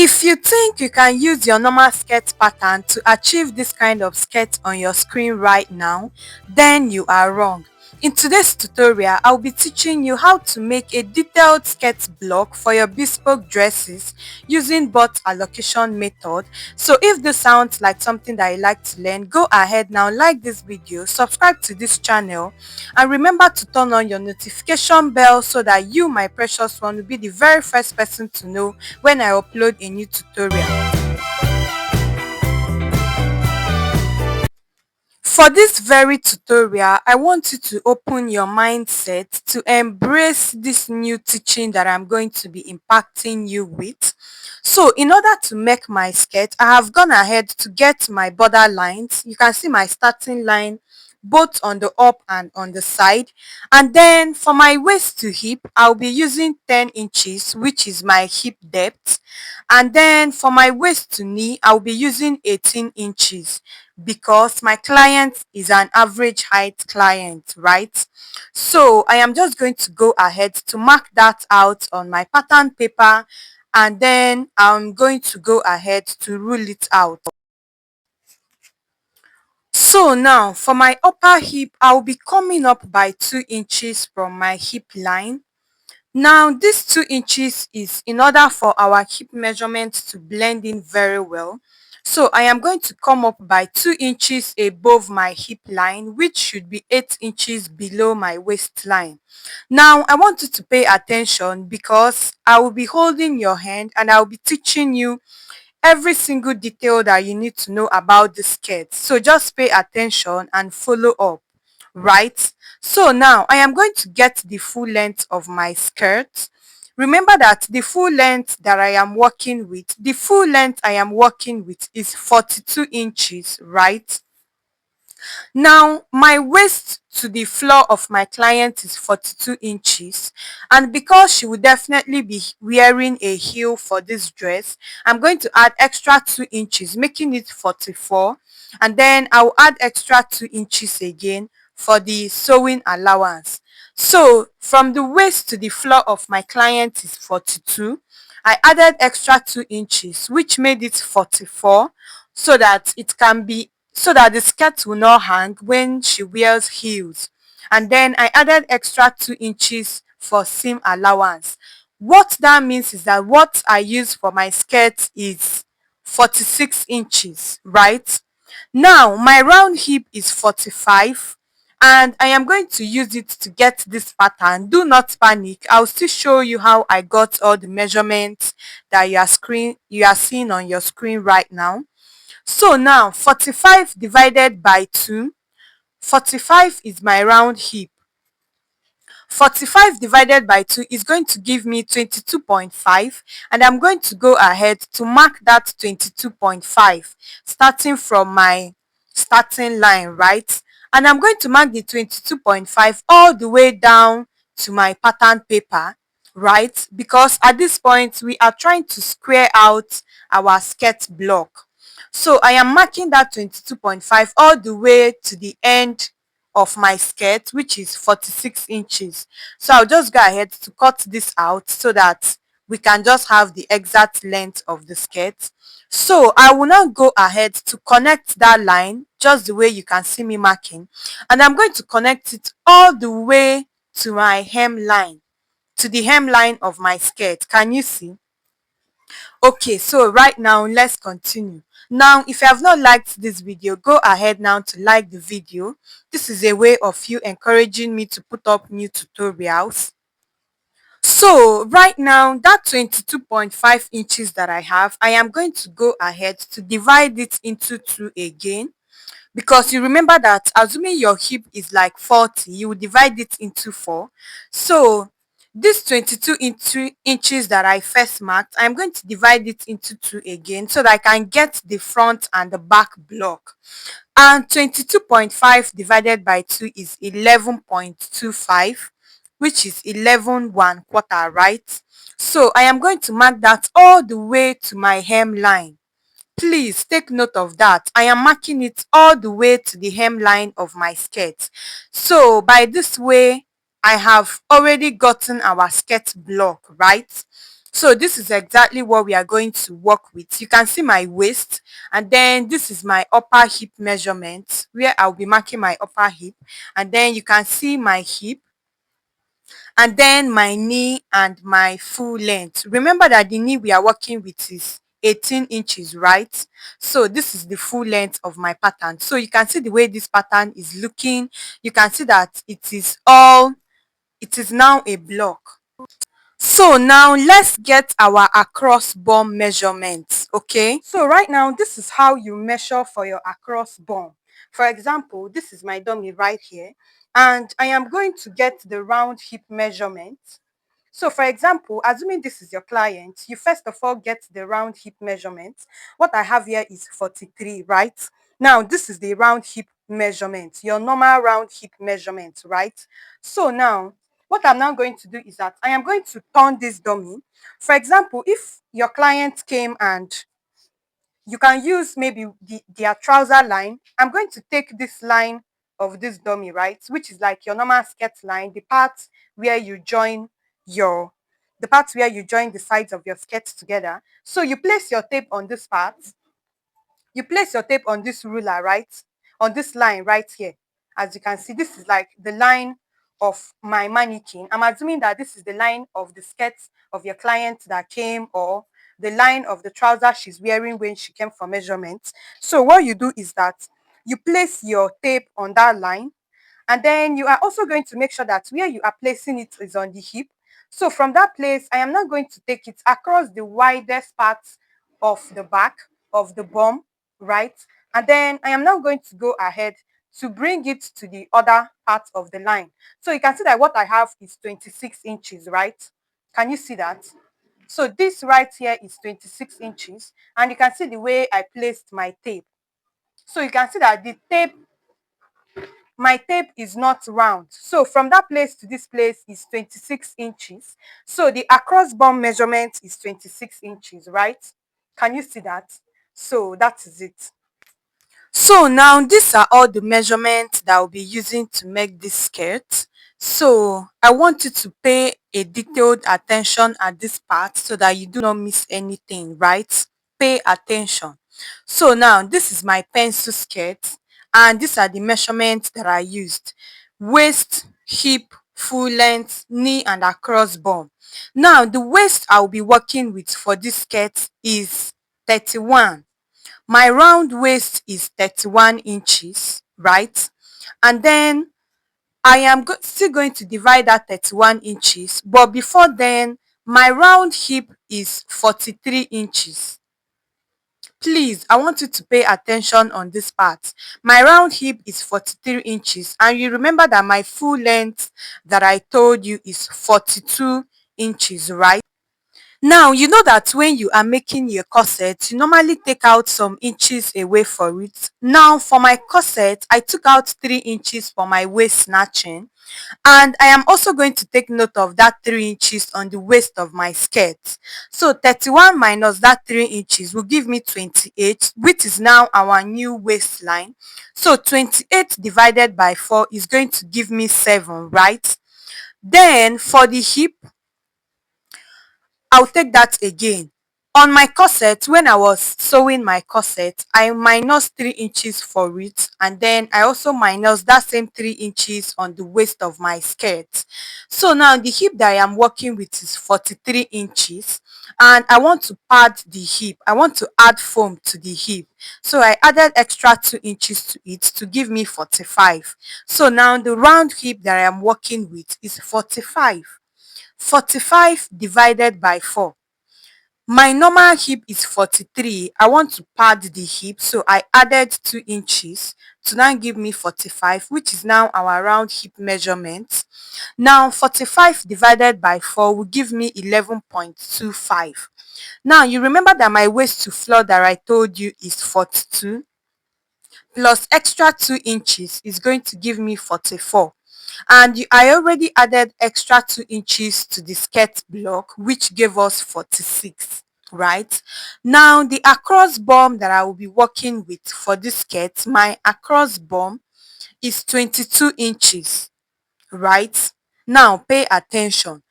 If you think you can use your normal skirt pattern to achieve this kind of skirt on your screen right now, then you are wrong. In today's tutorial, I'll be teaching you how to make a detailed skirt block for your bespoke dresses using bot allocation method. So if this sounds like something that you like to learn, go ahead now, like this video, subscribe to this channel, and remember to turn on your notification bell so that you, my precious one, will be the very first person to know when I upload a new tutorial. For this very tutorial, I want you to open your mindset to embrace this new teaching that I'm going to be impacting you with. So in order to make my skirt, I have gone ahead to get my border lines. You can see my starting line both on the up and on the side, and then for my waist to hip I'll be using 10 inches, which is my hip depth, and then for my waist to knee I'll be using 18 inches because my client is an average height client, right? So I am just going to go ahead to mark that out on my pattern paper, and then I'm going to go ahead to rule it out. So now for my upper hip, I'll be coming up by 2 inches from my hip line. Now this 2 inches is in order for our hip measurement to blend in very well. So I am going to come up by 2 inches above my hip line, which should be 8 inches below my waistline. Now I want you to pay attention because I will be holding your hand and I will be teaching you every single detail that you need to know about the skirt. So just pay attention and follow up, right? So now I am going to get the full length of my skirt. Remember that the full length that I am working with, is 42 inches, right? Now, my waist to the floor of my client is 42 inches, and because she will definitely be wearing a heel for this dress, I'm going to add extra 2 inches, making it 44, and then I'll add extra 2 inches again for the sewing allowance. So, from the waist to the floor of my client is 42. I added extra 2 inches, which made it 44, so that the skirt will not hang when she wears heels. And then I added extra 2 inches for seam allowance. What that means is that what I use for my skirt is 46 inches, right? Now my round hip is 45, and I am going to use it to get this pattern. Do not panic. I'll still show you how I got all the measurements that you are seeing on your screen right now. So now 45 divided by 2, 45 is my round hip. 45 divided by 2 is going to give me 22.5, and I'm going to go ahead to mark that 22.5 starting from my starting line, right? And I'm going to mark the 22.5 all the way down to my pattern paper, right? Because at this point we are trying to square out our skirt block. So I am marking that 22.5 all the way to the end of my skirt, which is 46 inches. So I'll just go ahead to cut this out so that we can just have the exact length of the skirt. So I will now go ahead to connect that line just the way you can see me marking, and I'm going to connect it all the way to my hemline, to the hemline of my skirt. Can you see? Okay, so right now let's continue. Now if you have not liked this video, go ahead now to like the video. This is a way of you encouraging me to put up new tutorials. So right now, that 22.5 inches that I am going to go ahead to divide it into 2 again, because you remember that assuming your hip is like 40, you will divide it into 4. So this 22 inches that I first marked, I'm going to divide it into 2 again so that I can get the front and the back block. And 22.5 divided by 2 is 11.25, which is 11 1/4, right? So I am going to mark that all the way to my hemline. Please take note of that. I am marking it all the way to the hemline of my skirt. So by this way, I have already gotten our skirt block, right? So this is exactly what we are going to work with. You can see my waist, and then this is my upper hip measurement where I'll be marking my upper hip, and then you can see my hip, and then my knee and my full length. Remember that the knee we are working with is 18 inches, right? So this is the full length of my pattern. So you can see the way this pattern is looking. You can see that it is now a block. So now let's get our across bum measurements, okay? So right now, this is how you measure for your across bum. For example, this is my dummy right here, and I am going to get the round hip measurement. So for example, assuming this is your client, you first of all get the round hip measurement. What I have here is 43, right? Now, this is the round hip measurement, your normal round hip measurement, right? So now, what I'm now going to do is that I am going to turn this dummy. For example, if your client came and you can use maybe their trouser line. I'm going to take this line of this dummy, right, which is like your normal skirt line, where you join your the part where you join the sides of your skirt together. So you place your tape on this part, you place your tape on this ruler, right, on this line right here. As you can see, this is like the line of my mannequin. I'm assuming that this is the line of the skirt of your client that came, or the line of the trouser she's wearing when she came for measurement. So what you do is that you place your tape on that line, and then you are also going to make sure that where you are placing it is on the hip. So from that place, I am now going to take it across the widest part of the back of the bum, right? And then I am now going to go ahead to bring it to the other part of the line. So you can see that what I have is 26 inches, right? Can you see that? So this right here is 26 inches, and you can see the way I placed my tape. So you can see that my tape is not round. So from that place to this place is 26 inches. So the across bum measurement is 26 inches, right? Can you see that? So that is it. So now these are all the measurements that I'll be using to make this skirt. So I want you to pay a detailed attention at this part so that you do not miss anything, right? Pay attention. So now this is my pencil skirt, and these are the measurements that I used: waist, hip, full length, knee and across bum. Now the waist I'll be working with for this skirt is 31. My round waist is 31 inches, right? And then I am still going to divide that 31 inches, but before then, my round hip is 43 inches. Please, I want you to pay attention on this part. My round hip is 43 inches, and you remember that my full length that I told you is 42 inches, right? Now, you know that when you are making your corset, you normally take out some inches away for it. Now, for my corset, I took out 3 inches for my waist snatching, and I am also going to take note of that 3 inches on the waist of my skirt. So 31 minus that 3 inches will give me 28, which is now our new waistline. So 28 divided by 4 is going to give me 7, right? Then for the hip, I'll take that again. On my corset, when I was sewing my corset, I minus 3 inches for it, and then I also minus that same 3 inches on the waist of my skirt. So now the hip that I am working with is 43 inches, and I want to pad the hip. I want to add foam to the hip. So I added extra 2 inches to it to give me 45. So now the round hip that I am working with is 45. 45 divided by 4. My normal hip is 43. I want to pad the hip, so I added 2 inches to now give me 45, which is now our round hip measurement. Now 45 divided by 4 will give me 11.25. Now you remember that my waist to floor that I told you is 42 plus extra 2 inches is going to give me 44. And I already added extra 2 inches to the skirt block, which gave us 46, right? Now the across bum that I will be working with for this skirt, my across bum is 22 inches, right? Now pay attention.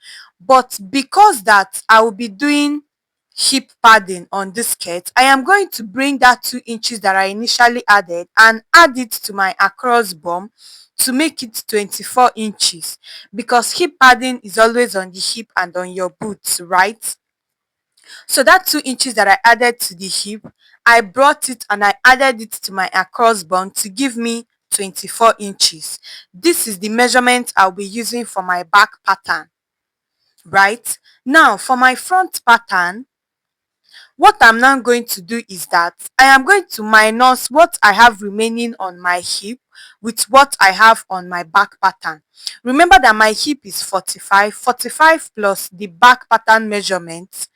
But because that I will be doing hip padding on this skirt, I am going to bring that 2 inches that I initially added and add it to my across bum to make it 24 inches, because hip padding is always on the hip and on your boots, right? So that 2 inches that I added to the hip, I brought it and I added it to my across bun to give me 24 inches. This is the measurement I'll be using for my back pattern, right? Now for my front pattern, what I'm now going to do is that I am going to minus what I have remaining on my hip with what I have on my back pattern. Remember that my hip is 45, 45 plus the back pattern measurement.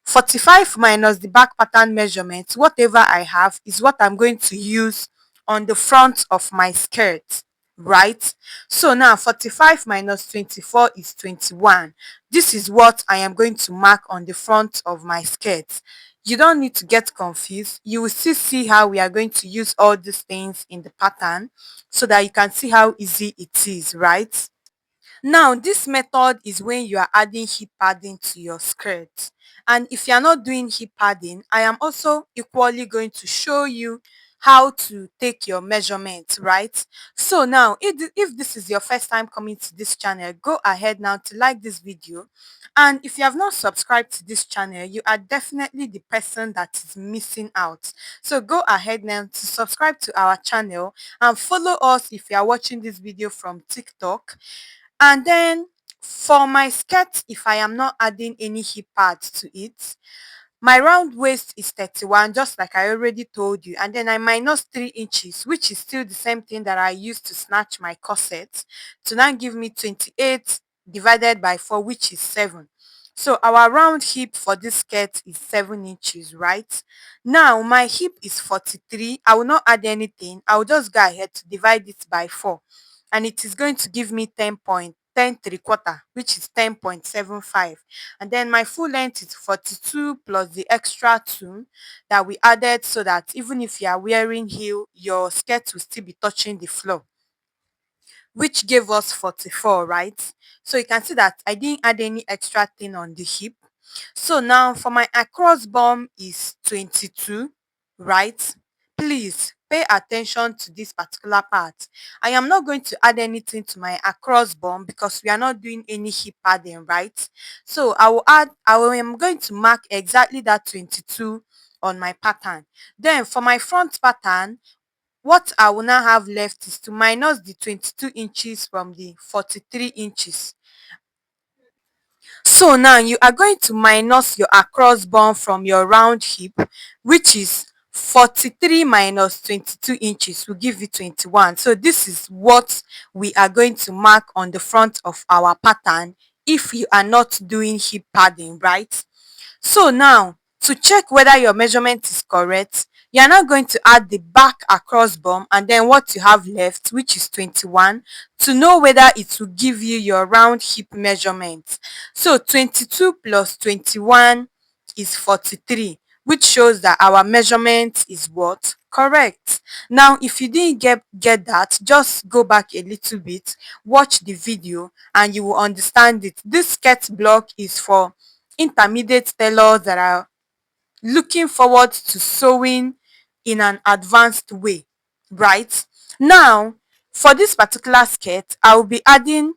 45 minus the back pattern measurement, whatever I have is what I'm going to use on the front of my skirt, right? So now 45 minus 24 is 21. This is what I am going to mark on the front of my skirt. You don't need to get confused. You will still see how we are going to use all these things in the pattern so that you can see how easy it is, right? Now, this method is when you are adding hip padding to your skirt. And if you are not doing hip padding, I am also equally going to show you how to take your measurements, right? So now, if this is your first time coming to this channel, go ahead now to like this video. And if you have not subscribed to this channel, you are definitely the person that is missing out. So go ahead now to subscribe to our channel and follow us if you are watching this video from TikTok. And then for my skirt, if I am not adding any hip pads to it, my round waist is 31, just like I already told you. And then I minus 3 inches, which is still the same thing that I used to snatch my corset, to now give me 28 divided by 4, which is 7. So our round hip for this skirt is 7 inches, right? Now my hip is 43. I will not add anything. I will just go ahead to divide it by 4. And it is going to give me 10.10 3/4, which is 10.75. And then my full length is 42 plus the extra 2 that we added, so that even if you are wearing heel, your skirt will still be touching the floor, which gave us 44, right? So you can see that I didn't add any extra thing on the hip. So now for my across bum is 22, right? Please pay attention to this particular part. I am not going to add anything to my across bum because we are not doing any hip padding, right? So I am going to mark exactly that 22 on my pattern. Then for my front pattern, what I will now have left is to minus the 22 inches from the 43 inches. So now you are going to minus your across bun from your round hip, which is 43 minus 22 inches will give you 21. So this is what we are going to mark on the front of our pattern if you are not doing hip padding, right? So now, to check whether your measurement is correct, you are now going to add the back across bum and then what you have left, which is 21, to know whether it will give you your round hip measurement. So 22 plus 21 is 43, which shows that our measurement is what? Correct. Now, if you didn't get that, just go back a little bit, watch the video, and you will understand it. This skirt block is for intermediate tailors that are looking forward to sewing in an advanced way, right? Now, for this particular skirt, I will be adding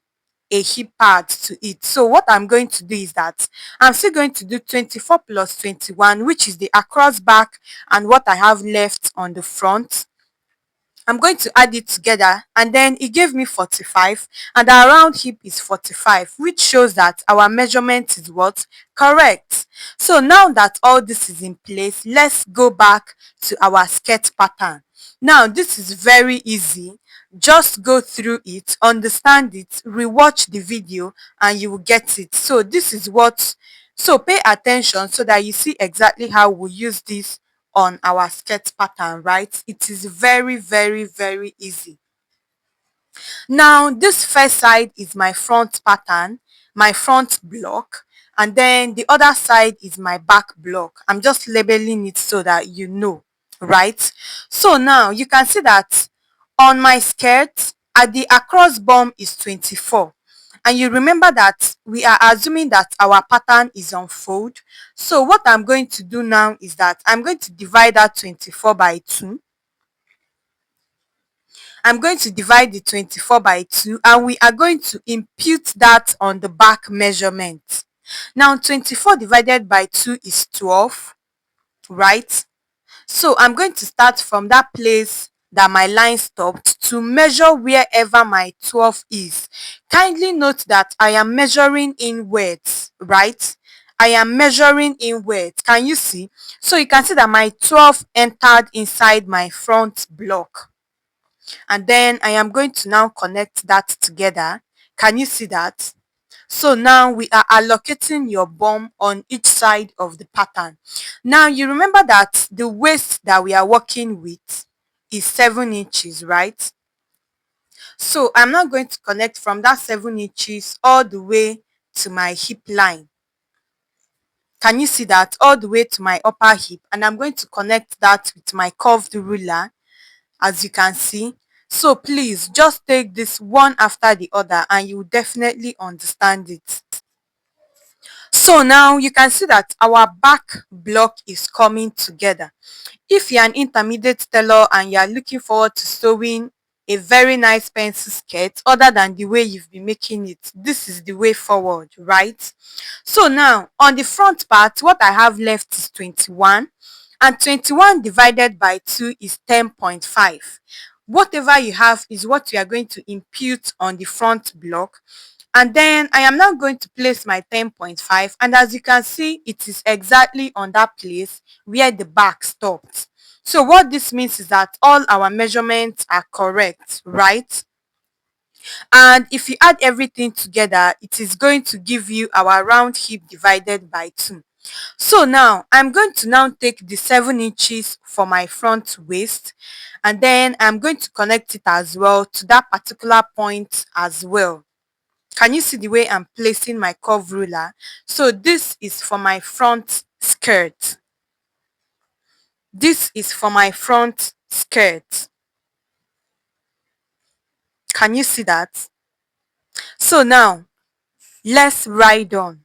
a hip pad to it. So what I'm going to do is that I'm still going to do 24 plus 21, which is the across back and what I have left on the front. I'm going to add it together, and then it gave me 45, and our round hip is 45, which shows that our measurement is what? Correct. So now that all this is in place, let's go back to our skirt pattern. Now this is very easy. Just go through it, understand it, rewatch the video, and you will get it. So this is what, so pay attention so that you see exactly how we use this on our skirt pattern, right? It is very, very, very easy. Now this first side is my front pattern, my front block, and then the other side is my back block. I'm just labeling it so that you know, right? So now you can see that on my skirt, at the across bum is 24, And you remember that we are assuming that our pattern is on fold. So what I'm going to do now is that I'm going to divide that 24 by 2. I'm going to divide the 24 by 2 and we are going to impute that on the back measurement. Now 24 divided by 2 is 12, right? So I'm going to start from that place that my line stopped to measure wherever my 12 is. Kindly note that I am measuring inwards, right? I am measuring inwards. Can you see? So you can see that my 12 entered inside my front block. And then I am going to now connect that together. Can you see that? So now we are allocating your bum on each side of the pattern. Now you remember that the waist that we are working with is 7 inches, right? So I'm now going to connect from that 7 inches all the way to my hip line. Can you see that? All the way to my upper hip, and I'm going to connect that with my curved ruler, as you can see. So please just take this one after the other and you will definitely understand it. So now you can see that our back block is coming together. If you're an intermediate tailor and you are looking forward to sewing a very nice pencil skirt other than the way you've been making it, this is the way forward, right? So now on the front part, what I have left is 21, and 21 divided by 2 is 10.5. Whatever you have is what you are going to impute on the front block. And then I am now going to place my 10.5, and as you can see, it is exactly on that place where the back stopped. So what this means is that all our measurements are correct, right? And if you add everything together, it is going to give you our round hip divided by 2. So now I'm going to now take the 7 inches for my front waist, and then I'm going to connect it as well to that particular point as well. Can you see the way I'm placing my curve ruler? So this is for my front skirt. This is for my front skirt. Can you see that? So now let's ride on.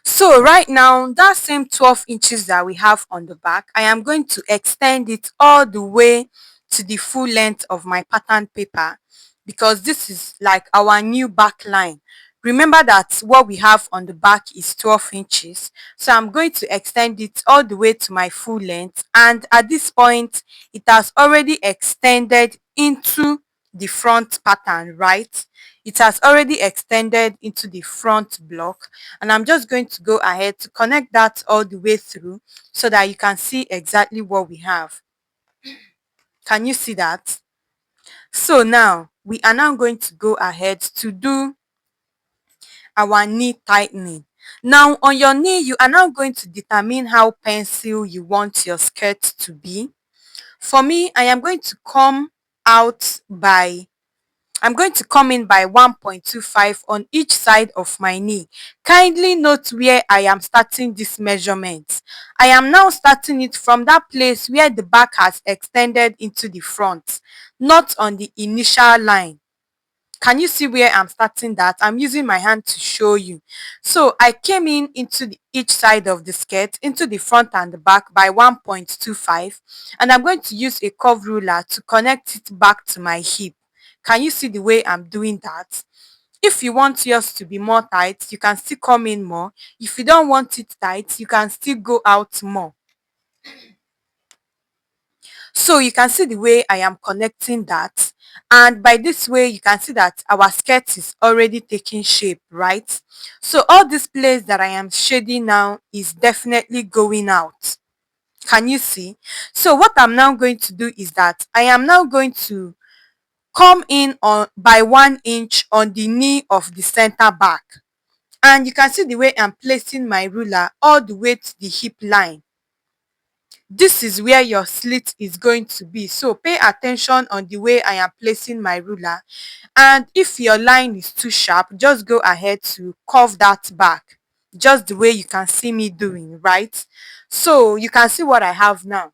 So right now, that same 12 inches that we have on the back, I am going to extend it all the way to the full length of my pattern paper, because this is like our new back line. Remember that what we have on the back is 12 inches. So I'm going to extend it all the way to my full length. And at this point, it has already extended into the front pattern, right? It has already extended into the front block, and I'm just going to go ahead to connect that all the way through so that you can see exactly what we have. Can you see that? So now we are now going to go ahead to do our knee tightening. Now on your knee, you are now going to determine how pencil you want your skirt to be. For me, I'm going to come in by 1.25 on each side of my knee. Kindly note where I am starting this measurement. I am now starting it from that place where the back has extended into the front, not on the initial line. Can you see where I'm starting that? I'm using my hand to show you. So I came in into each side of the skirt, into the front and the back by 1.25, and I'm going to use a curve ruler to connect it back to my hip. Can you see the way I'm doing that? If you want yours to be more tight, you can still come in more. If you don't want it tight, you can still go out more. So you can see the way I am connecting that. And by this way, you can see that our skirt is already taking shape, right? So all this place that I am shading now is definitely going out. Can you see? So what I'm now going to do is that I am now going to come in on by 1 inch on the knee of the center back. And you can see the way I'm placing my ruler all the way to the hip line. This is where your slit is going to be. So pay attention on the way I am placing my ruler. And if your line is too sharp, just go ahead to curve that back, just the way you can see me doing, right? So you can see what I have now.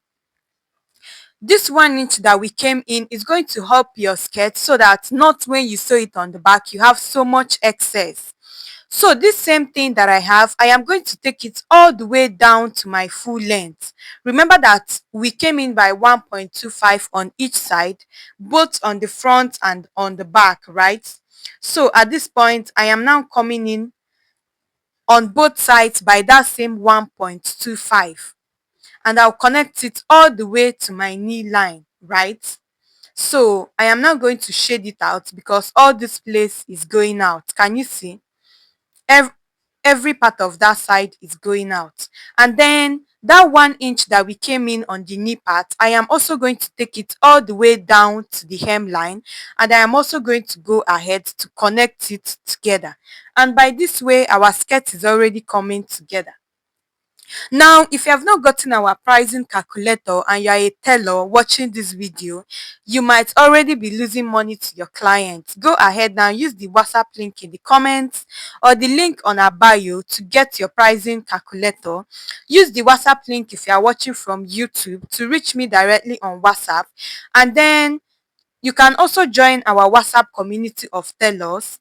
This 1 inch that we came in is going to help your skirt so that not when you sew it on the back, you have so much excess. So this same thing that I have, I am going to take it all the way down to my full length. Remember that we came in by 1.25 on each side, both on the front and on the back, right? So at this point, I am now coming in on both sides by that same 1.25, and I'll connect it all the way to my knee line, right? So I am now going to shade it out because all this place is going out. Can you see? Every part of that side is going out. And then that 1 inch that we came in on the knee part, I am also going to take it all the way down to the hemline, and I am also going to go ahead to connect it together. And by this way, our skirt is already coming together. Now, if you have not gotten our pricing calculator and you are a tailor watching this video, you might already be losing money to your clients. Go ahead now, use the WhatsApp link in the comments or the link on our bio to get your pricing calculator. Use the WhatsApp link if you are watching from YouTube to reach me directly on WhatsApp. And then you can also join our WhatsApp community of tailors.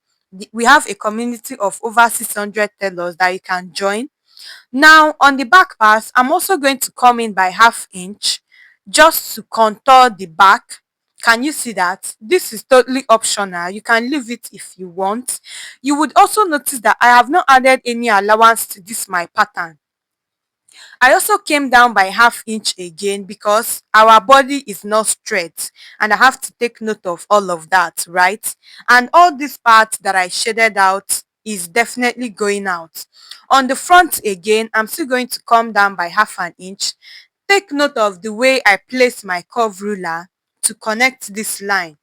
We have a community of over 600 tailors that you can join. Now on the back part, I'm also going to come in by 1/2 inch just to contour the back. Can you see that? This is totally optional. You can leave it if you want. You would also notice that I have not added any allowance to this my pattern. I also came down by 1/2 inch again because our body is not straight, and I have to take note of all of that, right? And all this part that I shaded out is definitely going out. On the front again, I'm still going to come down by 1/2 inch. Take note of the way I place my curve ruler to connect this line.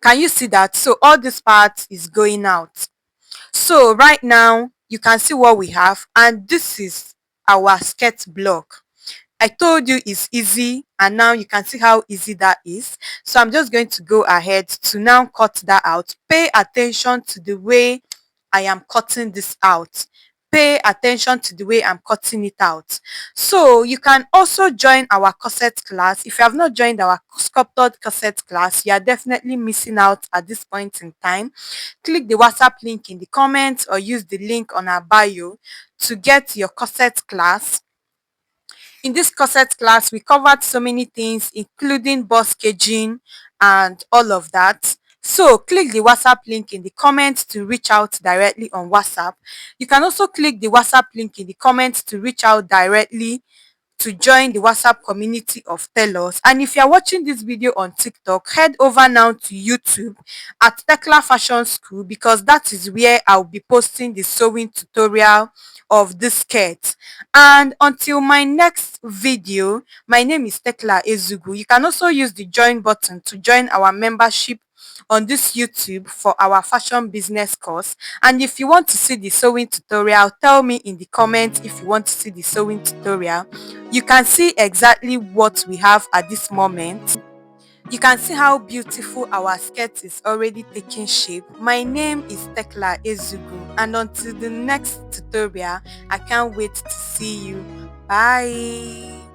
Can you see that? So all this part is going out. So right now you can see what we have, and this is our skirt block. I told you it's easy, and now you can see how easy that is. So I'm just going to go ahead to now cut that out. Pay attention to the way I am cutting this out. Pay attention to the way I'm cutting it out. So you can also join our corset class. If you have not joined our sculpted corset class, you are definitely missing out at this point in time. Click the WhatsApp link in the comments or use the link on our bio to get your corset class. In this corset class, we covered so many things, including bust caging and all of that. So click the WhatsApp link in the comments to reach out directly on WhatsApp. You can also click the WhatsApp link in the comments to reach out directly to join the WhatsApp community of tailors. And if you are watching this video on TikTok, head over now to YouTube at Teclar Fashion School, because that is where I'll be posting the sewing tutorial of this skirt. And until my next video, my name is Teclar Ezugu. You can also use the join button to join our membership on this YouTube for our fashion business course. And if you want to see the sewing tutorial, tell me in the comments if you want to see the sewing tutorial. You can see exactly what we have at this moment. You can see how beautiful our skirt is already taking shape. My name is Tecla Ezugu, and until the next tutorial, I can't wait to see you. Bye.